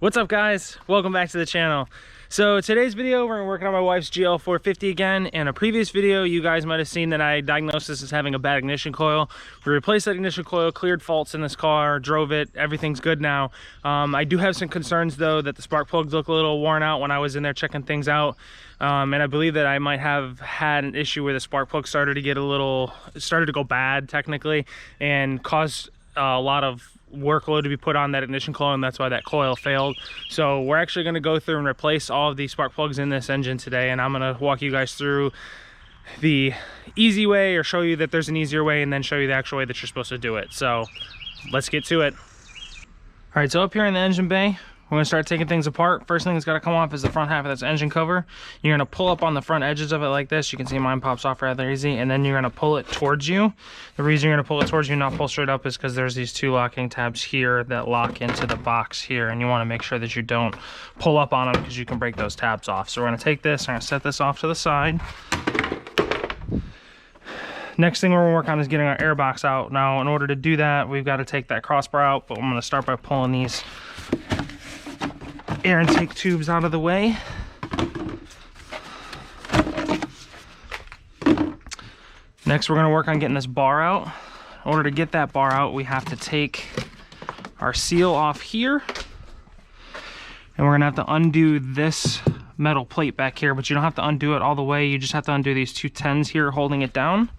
What's up, guys? Welcome back to the channel. So today's video, we're working on my wife's GL450 again. In a previous video, you guys might have seen that I diagnosed this as having a bad ignition coil. We replaced that ignition coil, cleared faults in this car, drove it, everything's good now. I do have some concerns though that the spark plugs look a little worn out when I was in there checking things out. And I believe that I might have had an issue where the spark plug started to go bad technically, and caused a lot of workload to be put on that ignition coil, and that's why that coil failed. So we're actually going to go through and replace all of these spark plugs in this engine today, and I'm going to walk you guys through the easy way, or show you that there's an easier way, and then show you the actual way that you're supposed to do it. So let's get to it. All right, so up here in the engine bay, we're going to start taking things apart. First thing that's got to come off is the front half of this engine cover. You're going to pull up on the front edges of it like this. You can see mine pops off rather easy, and then you're going to pull it towards you. The reason you're going to pull it towards you, not pull straight up, is because there's these two locking tabs here that lock into the box here, and you want to make sure that you don't pull up on them because you can break those tabs off. So we're going to take this, I'm going to set this off to the side. Next thing we're going to work on is getting our air box out. Now, in order to do that, we've got to take that crossbar out, but I'm going to start by pulling these air intake tubes out of the way. Next, we're going to work on getting this bar out. In order to get that bar out, we have to take our seal off here, and we're going to have to undo this metal plate back here, but you don't have to undo it all the way. You just have to undo these two 10s here holding it down.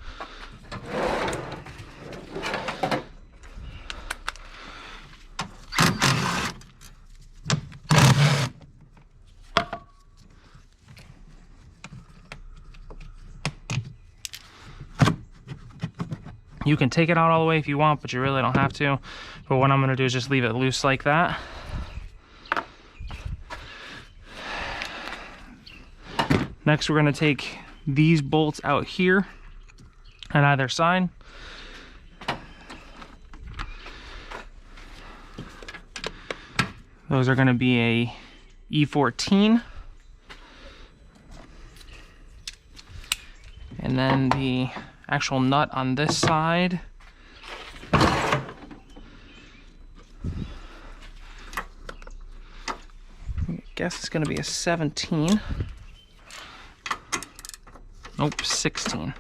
You can take it out all the way if you want, but you really don't have to. But what I'm going to do is just leave it loose like that. Next, we're going to take these bolts out here on either side. Those are going to be a E14. And then the actual nut on this side I guess it's going to be a 17. Nope, 16.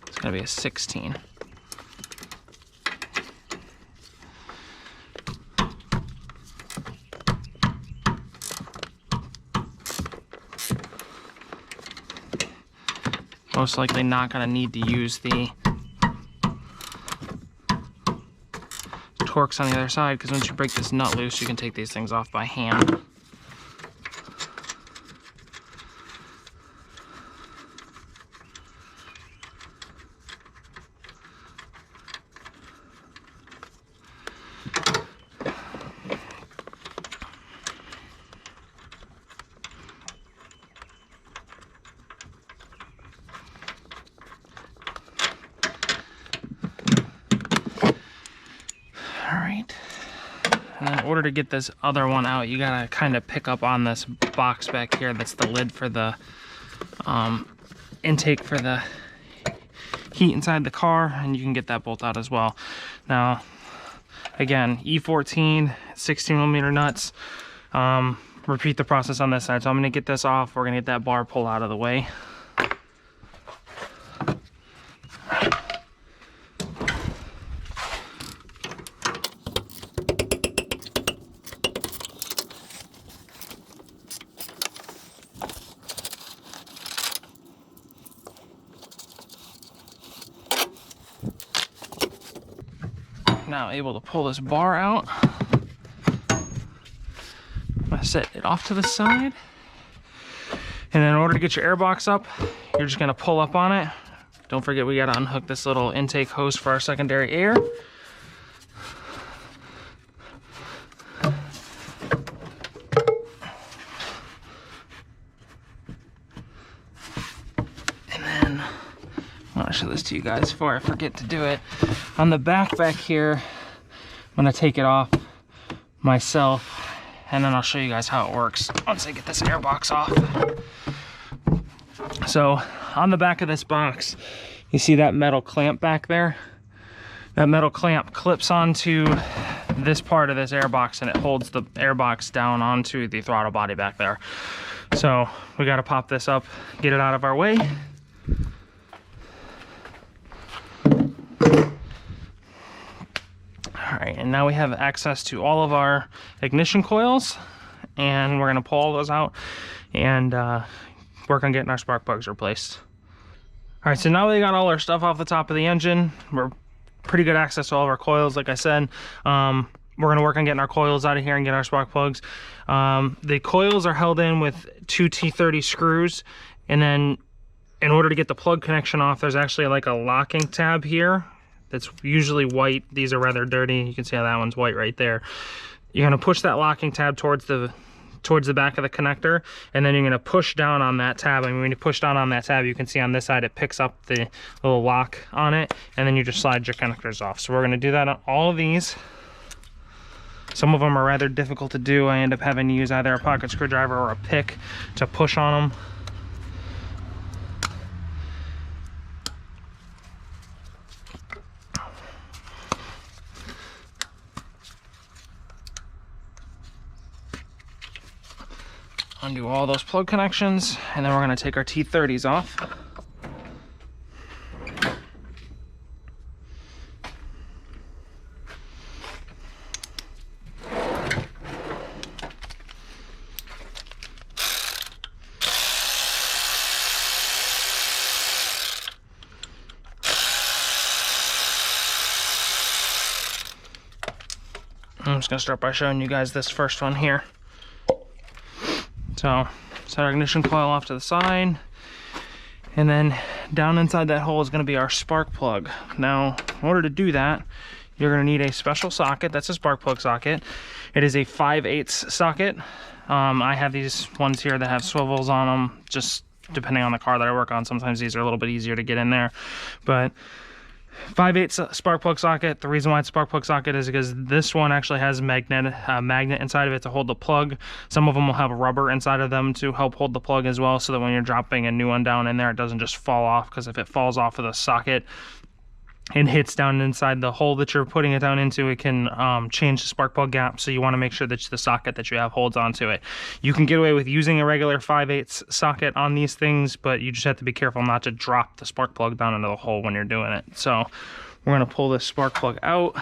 It's going to be a 16. Most likely not going to need to use the Torx on the other side, because once you break this nut loose, you can take these things off by hand. And then in order to get this other one out, you gotta kind of pick up on this box back here. That's the lid for the intake for the heat inside the car, and you can get that bolt out as well. Now, again, E14, 16mm nuts. Repeat the process on this side. So I'm gonna get this off. We're gonna get that bar pulled out of the way. Now able to pull this bar out. I'm gonna set it off to the side, and then in order to get your air box up, you're just gonna pull up on it. Don't forget, we gotta unhook this little intake hose for our secondary air. And then I want to show this to you guys before I forget to do it. On the back here, I'm gonna take it off myself, and then I'll show you guys how it works once I get this air box off. So on the back of this box, you see that metal clamp back there? That metal clamp clips onto this part of this airbox, and it holds the airbox down onto the throttle body back there. So we got to pop this up, get it out of our way. All right, and now we have access to all of our ignition coils, and we're gonna pull all those out and work on getting our spark plugs replaced. All right, so now we got all our stuff off the top of the engine. We're pretty good access to all of our coils, like I said. We're gonna work on getting our coils out of here and get our spark plugs. The coils are held in with 2 T30 screws, and then in order to get the plug connection off, there's actually like a locking tab here that's usually white. These are rather dirty. You can see how that one's white right there. You're gonna push that locking tab towards the back of the connector, and then you're gonna push down on that tab. And when you push down on that tab, you can see on this side it picks up the little lock on it, and then you just slide your connectors off. So we're gonna do that on all of these. Some of them are rather difficult to do. I end up having to use either a pocket screwdriver or a pick to push on them. Undo all those plug connections, and then we're going to take our T30s off. I'm just going to start by showing you guys this first one here. So set our ignition coil off to the side, and then down inside that hole is going to be our spark plug. Now, in order to do that, you're going to need a special socket. That's a spark plug socket. It is a 5/8 socket. I have these ones here that have swivels on them, just depending on the car that I work on. Sometimes these are a little bit easier to get in there, but 5/8 spark plug socket. The reason why it's spark plug socket is because this one actually has a magnet inside of it to hold the plug. Some of them will have rubber inside of them to help hold the plug as well, so that when you're dropping a new one down in there, it doesn't just fall off, because if it falls off of the socket and hits down inside the hole that you're putting it down into, it can change the spark plug gap. So you want to make sure that the socket that you have holds onto it. You can get away with using a regular 5/8 socket on these things, but you just have to be careful not to drop the spark plug down into the hole when you're doing it. So we're going to pull this spark plug out.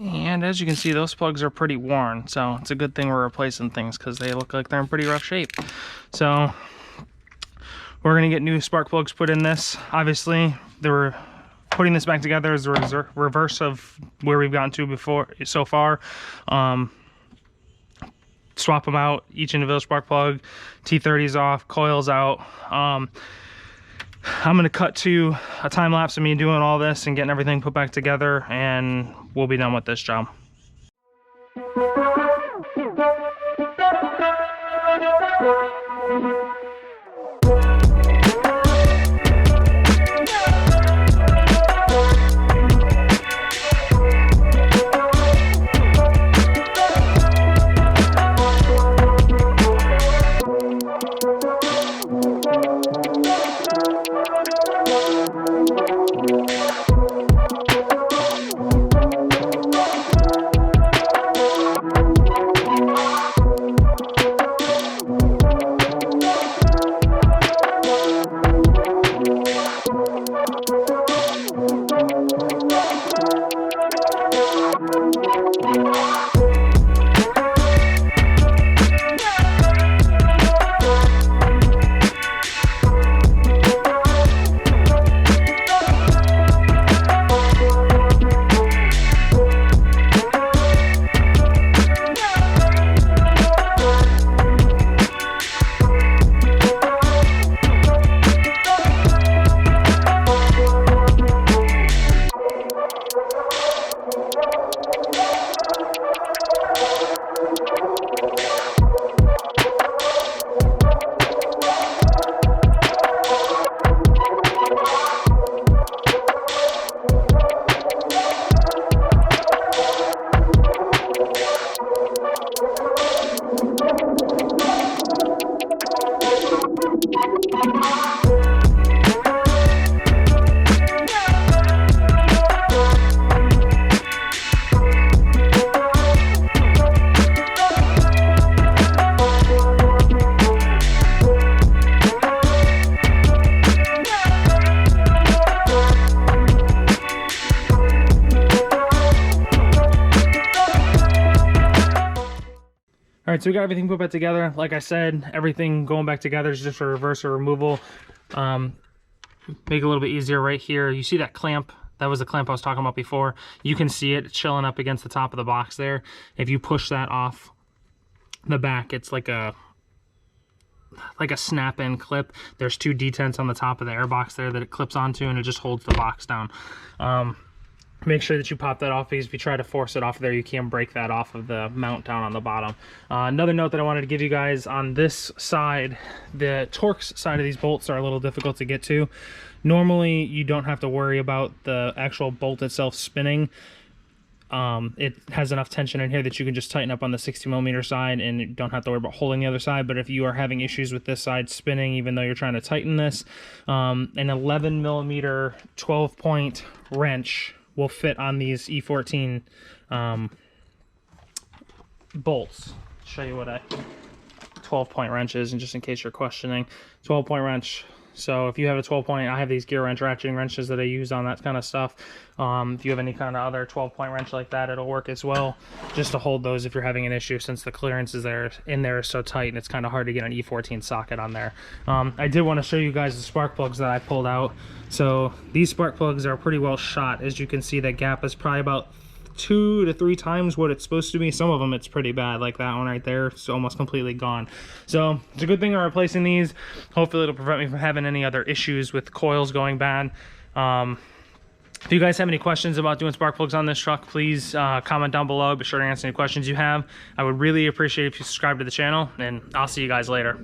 And as you can see, those plugs are pretty worn, so it's a good thing we're replacing things, because they look like they're in pretty rough shape. So we're going to get new spark plugs put in this. Obviously, putting this back together is the reverse of where we've gotten to before so far. Swap them out, each individual spark plug, T30s off, coils out. I'm going to cut to a time lapse of me doing all this and getting everything put back together, and we'll be done with this job. right, so we got everything put back together. Like I said, everything going back together is just a reverse or removal. Make it a little bit easier right here. You see that clamp? That was the clamp I was talking about before. You can see it chilling up against the top of the box there. If you push that off the back, it's like a snap-in clip. There's 2 detents on the top of the air box there that it clips onto, and it just holds the box down. Make sure that you pop that off, because if you try to force it off there, you can break that off of the mount down on the bottom. Another note that I wanted to give you guys on this side, the Torx side of these bolts are a little difficult to get to. Normally, you don't have to worry about the actual bolt itself spinning. It has enough tension in here that you can just tighten up on the 60mm side, and you don't have to worry about holding the other side. But if you are having issues with this side spinning, even though you're trying to tighten this, an 11mm 12-point wrench will fit on these E14 bolts. Show you what a 12-point wrench is, and just in case you're questioning, 12-point wrench. So if you have a 12-point, I have these gear wrench ratcheting wrenches that I use on that kind of stuff. If you have any kind of other 12-point wrench like that, it'll work as well, just to hold those if you're having an issue, since the clearance is in there is so tight, and it's kind of hard to get an E14 socket on there. I did want to show you guys the spark plugs that I pulled out. So these spark plugs are pretty well shot. As you can see, that gap is probably about 2 to 3 times what it's supposed to be. Some of them it's pretty bad, like that one right there. It's almost completely gone. So it's a good thing I'm replacing these. Hopefully it'll prevent me from having any other issues with coils going bad. If you guys have any questions about doing spark plugs on this truck, please comment down below. Be sure to answer any questions you have. I would really appreciate if you subscribe to the channel, and I'll see you guys later.